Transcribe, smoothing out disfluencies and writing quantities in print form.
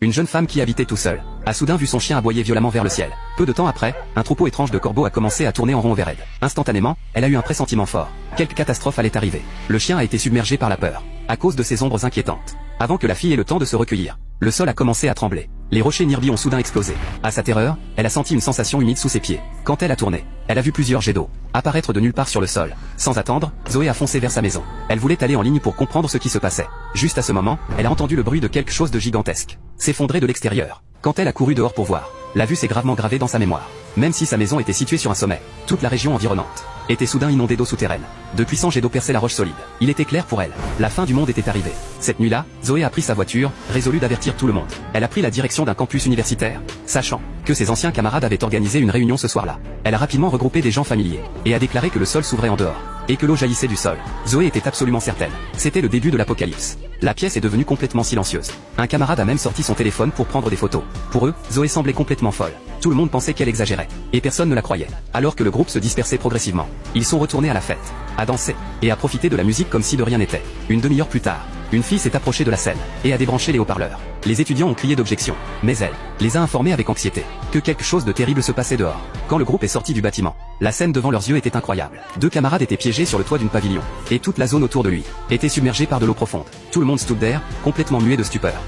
une jeune femme qui habitait tout seule, a soudain vu son chien aboyer violemment vers le ciel. Peu de temps après, un troupeau étrange de corbeaux a commencé à tourner en rond vers elle. Instantanément, elle a eu un pressentiment fort. Quelque catastrophe allait arriver. Le chien a été submergé par la peur, à cause de ces ombres inquiétantes. Avant que la fille ait le temps de se recueillir, le sol a commencé à trembler. Les rochers Nirbi ont soudain explosé. À sa terreur, elle a senti une sensation humide sous ses pieds. Quand elle a tourné, elle a vu plusieurs jets d'eau apparaître de nulle part sur le sol. Sans attendre, Zoé a foncé vers sa maison. Elle voulait aller en ligne pour comprendre ce qui se passait. Juste à ce moment, elle a entendu le bruit de quelque chose de gigantesque s'effondrer de l'extérieur. Quand elle a couru dehors pour voir, la vue s'est gravement gravée dans sa mémoire. Même si sa maison était située sur un sommet, toute la région environnante était soudain inondée d'eau souterraine. De puissants jets d'eau perçaient la roche solide. Il était clair pour elle. La fin du monde était arrivée. Cette nuit-là, Zoé a pris sa voiture, résolue d'avertir tout le monde. Elle a pris la direction d'un campus universitaire, sachant que ses anciens camarades avaient organisé une réunion ce soir-là. Elle a rapidement regroupé des gens familiers, et a déclaré que le sol s'ouvrait en dehors, et que l'eau jaillissait du sol. Zoé était absolument certaine. C'était le début de l'apocalypse. La pièce est devenue complètement silencieuse. Un camarade a même sorti son téléphone pour prendre des photos. Pour eux, Zoé semblait complètement folle. Tout le monde pensait qu'elle exagérait, et personne ne la croyait. Alors que le groupe se dispersait progressivement, ils sont retournés à la fête, à danser, et à profiter de la musique comme si de rien n'était. Une demi-heure plus tard, une fille s'est approchée de la scène, et a débranché les haut-parleurs. Les étudiants ont crié d'objection, mais elle les a informés avec anxiété que quelque chose de terrible se passait dehors. Quand le groupe est sorti du bâtiment, la scène devant leurs yeux était incroyable. Deux camarades étaient piégés sur le toit d'une pavillon, et toute la zone autour de lui était submergée par de l'eau profonde. Tout le monde stood there, complètement muet de stupeur.